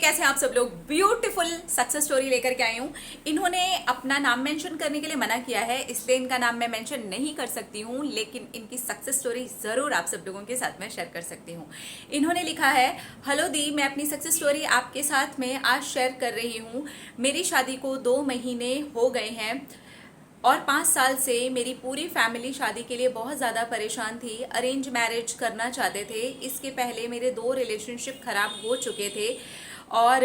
कैसे हैं आप सब लोग। ब्यूटीफुल सक्सेस स्टोरी लेकर के आई हूँ। इन्होंने अपना नाम मेंशन करने के लिए मना किया है, इसलिए इनका नाम मैं मेंशन नहीं कर सकती हूँ, लेकिन इनकी सक्सेस स्टोरी जरूर आप सब लोगों के साथ में शेयर कर सकती हूँ। इन्होंने लिखा है, हेलो दी, मैं अपनी सक्सेस स्टोरी आपके साथ में आज शेयर कर रही हूँ। मेरी शादी को 2 महीने हो गए हैं और 5 साल से मेरी पूरी फैमिली शादी के लिए बहुत ज़्यादा परेशान थी। अरेंज मैरिज करना चाहते थे। इसके पहले मेरे 2 रिलेशनशिप खराब हो चुके थे और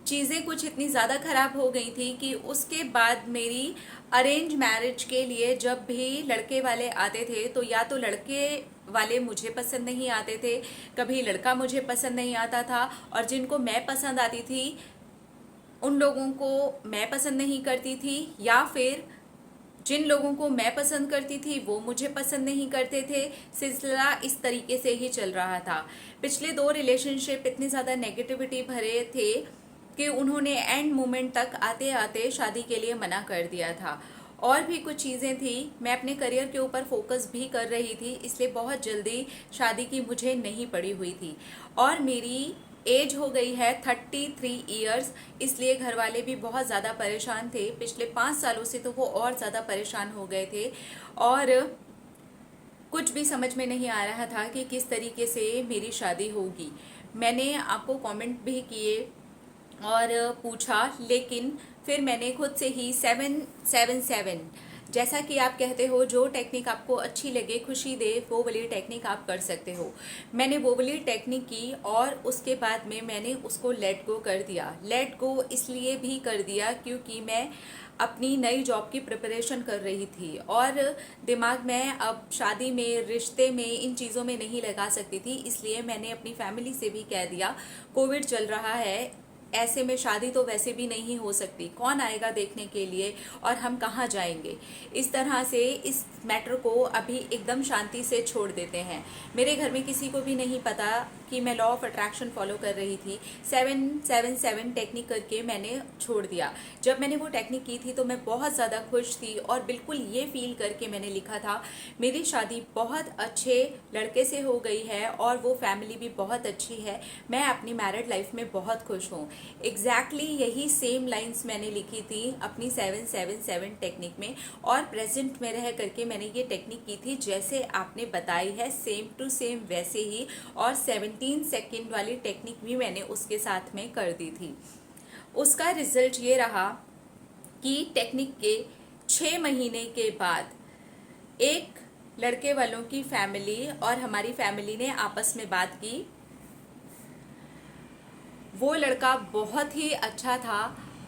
चीज़ें कुछ इतनी ज़्यादा खराब हो गई थी कि उसके बाद मेरी अरेंज मैरिज के लिए जब भी लड़के वाले आते थे तो या तो लड़के वाले मुझे पसंद नहीं आते थे, कभी लड़का मुझे पसंद नहीं आता था, और जिनको मैं पसंद आती थी उन लोगों को मैं पसंद नहीं करती थी, या फिर जिन लोगों को मैं पसंद करती थी वो मुझे पसंद नहीं करते थे। सिलसिला इस तरीके से ही चल रहा था। पिछले 2 रिलेशनशिप इतने ज़्यादा नेगेटिविटी भरे थे कि उन्होंने एंड मोमेंट तक आते आते शादी के लिए मना कर दिया था। और भी कुछ चीज़ें थी, मैं अपने करियर के ऊपर फोकस भी कर रही थी, इसलिए बहुत जल्दी शादी की मुझे नहीं पड़ी हुई थी। और मेरी एज हो गई है 33 ईयर्स, इसलिए घर वाले भी बहुत ज़्यादा परेशान थे। पिछले 5 सालों से तो वो और ज़्यादा परेशान हो गए थे और कुछ भी समझ में नहीं आ रहा था कि किस तरीके से मेरी शादी होगी। मैंने आपको कमेंट भी किए और पूछा, लेकिन फिर मैंने खुद से ही 777, जैसा कि आप कहते हो, जो टेक्निक आपको अच्छी लगे, खुशी दे, वो वाली टेक्निक आप कर सकते हो। मैंने वो वाली टेक्निक की और उसके बाद में मैंने उसको लेट गो कर दिया। लेट गो इसलिए भी कर दिया क्योंकि मैं अपनी नई जॉब की प्रिपरेशन कर रही थी और दिमाग में अब शादी में, रिश्ते में, इन चीज़ों में नहीं लगा सकती थी। इसलिए मैंने अपनी फैमिली से भी कह दिया, कोविड चल रहा है, ऐसे में शादी तो वैसे भी नहीं हो सकती, कौन आएगा देखने के लिए और हम कहाँ जाएंगे। इस तरह से इस मैटर को अभी एकदम शांति से छोड़ देते हैं। मेरे घर में किसी को भी नहीं पता कि मैं लॉ ऑफ अट्रैक्शन फॉलो कर रही थी। 777 टेक्निक करके मैंने छोड़ दिया। जब मैंने वो टेक्निक की थी तो मैं बहुत ज़्यादा खुश थी और बिल्कुल ये फील करके मैंने लिखा था, मेरी शादी बहुत अच्छे लड़के से हो गई है और वो फैमिली भी बहुत अच्छी है, मैं अपनी मैरिड लाइफ में बहुत खुश हूँ। एग्जैक्टली यही सेम लाइंस मैंने लिखी थी अपनी 777 टेक्निक में और प्रेजेंट में रह करके मैंने ये टेक्निक की थी जैसे आपने बताई है, सेम टू सेम वैसे ही। और 17 सेकेंड वाली टेक्निक भी मैंने उसके साथ में कर दी थी। उसका रिजल्ट ये रहा कि टेक्निक के 6 महीने के बाद एक लड़के वालों की फैमिली और हमारी फैमिली ने आपस में बात की। वो लड़का बहुत ही अच्छा था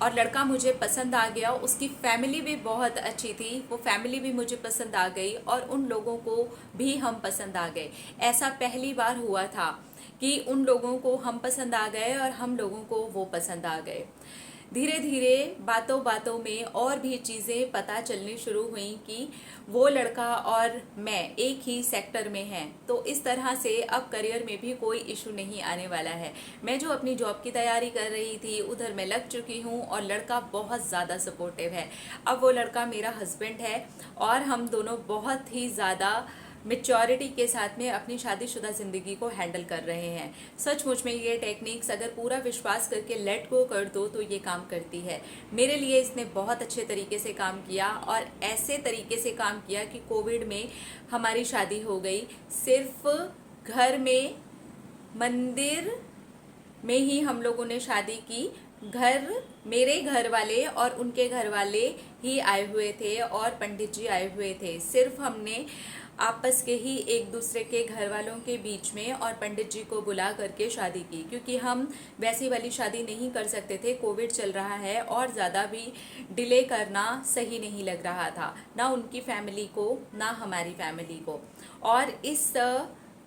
और लड़का मुझे पसंद आ गया। उसकी फैमिली भी बहुत अच्छी थी, वो फैमिली भी मुझे पसंद आ गई और उन लोगों को भी हम पसंद आ गए। ऐसा पहली बार हुआ था कि उन लोगों को हम पसंद आ गए और हम लोगों को वो पसंद आ गए। धीरे धीरे बातों बातों में और भी चीज़ें पता चलनी शुरू हुई कि वो लड़का और मैं एक ही सेक्टर में हैं। तो इस तरह से अब करियर में भी कोई इशू नहीं आने वाला है। मैं जो अपनी जॉब की तैयारी कर रही थी उधर मैं लग चुकी हूँ और लड़का बहुत ज़्यादा सपोर्टिव है। अब वो लड़का मेरा हस्बैंड है और हम दोनों बहुत ही ज़्यादा मेच्योरिटी के साथ में अपनी शादीशुदा ज़िंदगी को हैंडल कर रहे हैं। सचमुच में ये टेक्निक्स अगर पूरा विश्वास करके लेट गो कर दो तो ये काम करती है। मेरे लिए इसने बहुत अच्छे तरीके से काम किया और ऐसे तरीके से काम किया कि कोविड में हमारी शादी हो गई। सिर्फ घर में, मंदिर में ही हम लोगों ने शादी की। मेरे घर वाले और उनके घर वाले ही आए हुए थे और पंडित जी आए हुए थे। सिर्फ हमने आपस के ही एक दूसरे के घर वालों के बीच में और पंडित जी को बुला करके शादी की, क्योंकि हम वैसी वाली शादी नहीं कर सकते थे। कोविड चल रहा है और ज़्यादा भी डिले करना सही नहीं लग रहा था, ना उनकी फैमिली को ना हमारी फैमिली को। और इस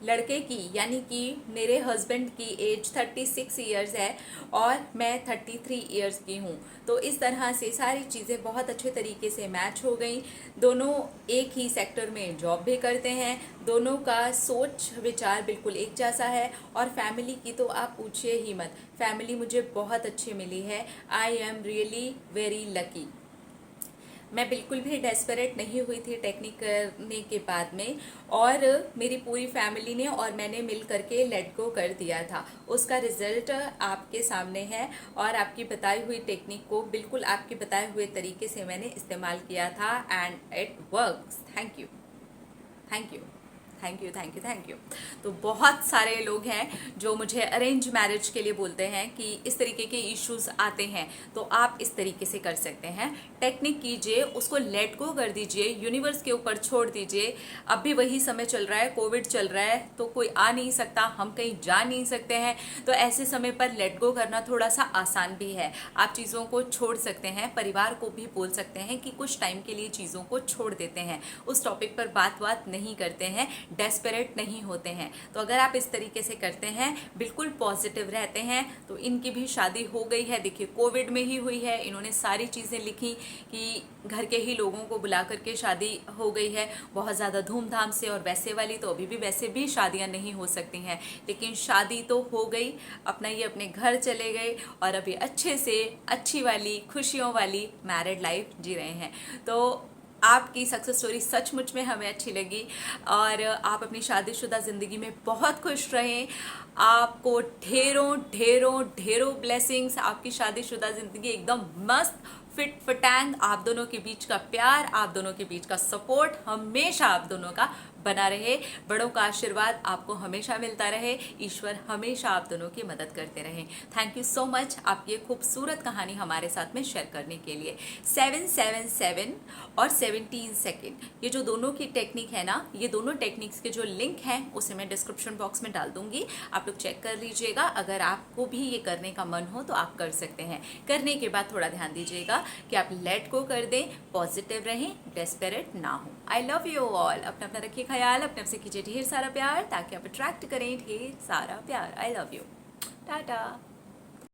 लड़के की, यानी कि मेरे हस्बैंड की एज 36 ईयर्स है और मैं 33 ईयर्स की हूँ। तो इस तरह से सारी चीज़ें बहुत अच्छे तरीके से मैच हो गई। दोनों एक ही सेक्टर में जॉब भी करते हैं, दोनों का सोच विचार बिल्कुल एक जैसा है। और फैमिली की तो आप पूछिए ही मत, फैमिली मुझे बहुत अच्छी मिली है। I am really very lucky. मैं बिल्कुल भी डेस्परेट नहीं हुई थी टेक्निक करने के बाद में, और मेरी पूरी फैमिली ने और मैंने मिल करके लेट गो कर दिया था। उसका रिजल्ट आपके सामने है, और आपकी बताई हुई टेक्निक को बिल्कुल आपके बताए हुए तरीके से मैंने इस्तेमाल किया था and it works. Thank you, thank you, thank you, thank you, thank you. तो बहुत सारे लोग हैं जो मुझे अरेंज मैरिज के लिए बोलते हैं कि इस तरीके के इश्यूज आते हैं, तो आप इस तरीके से कर सकते हैं। टेक्निक कीजिए, उसको लेट गो कर दीजिए, यूनिवर्स के ऊपर छोड़ दीजिए। अब भी वही समय चल रहा है, कोविड चल रहा है, तो कोई आ नहीं सकता, हम कहीं जा नहीं सकते हैं, तो ऐसे समय पर लेट गो करना थोड़ा सा आसान भी है। आप चीज़ों को छोड़ सकते हैं, परिवार को भी बोल सकते हैं कि कुछ टाइम के लिए चीज़ों को छोड़ देते हैं, उस टॉपिक पर बात नहीं करते हैं, डेस्परेट नहीं होते हैं। तो अगर आप इस तरीके से करते हैं, बिल्कुल पॉजिटिव रहते हैं, तो इनकी भी शादी हो गई है। देखिए कोविड में ही हुई है, इन्होंने सारी चीज़ें लिखी कि घर के ही लोगों को बुला करके शादी हो गई है, बहुत ज़्यादा धूमधाम से, और वैसे वाली तो अभी भी वैसे भी शादियां नहीं हो सकती हैं, लेकिन शादी तो हो गई, अपना ये अपने घर चले गए और अभी अच्छे से अच्छी वाली खुशियों वाली मैरिड लाइफ जी रहे हैं। तो आपकी सक्सेस स्टोरी सचमुच में हमें अच्छी लगी, और आप अपनी शादीशुदा ज़िंदगी में बहुत खुश रहें। आपको ढेरों ढेरों ढेरों ब्लेसिंग्स। आपकी शादीशुदा ज़िंदगी एकदम मस्त फिट फटैंग, आप दोनों के बीच का प्यार, आप दोनों के बीच का सपोर्ट हमेशा आप दोनों का बना रहे। बड़ों का आशीर्वाद आपको हमेशा मिलता रहे, ईश्वर हमेशा आप दोनों की मदद करते रहे। थैंक यू सो मच आपकी ये खूबसूरत कहानी हमारे साथ में शेयर करने के लिए। 777 और 17 सेकेंड, ये जो दोनों की टेक्निक है ना, ये दोनों टेक्निक्स के जो लिंक हैं उसे मैं डिस्क्रिप्शन बॉक्स में डाल दूंगी, आप लोग चेक कर लीजिएगा। अगर आपको भी ये करने का मन हो तो आप कर सकते हैं। करने के बाद थोड़ा ध्यान दीजिएगा कि आप लेट गो कर दें, पॉजिटिव रहें, डेस्परेट ना हो। I love you all. अपना अपना रखिए ख्याल, अपने आप से कीजिए ढेर सारा प्यार, ताकि आप अट्रैक्ट करें ढेर सारा प्यार। I love you, Tata.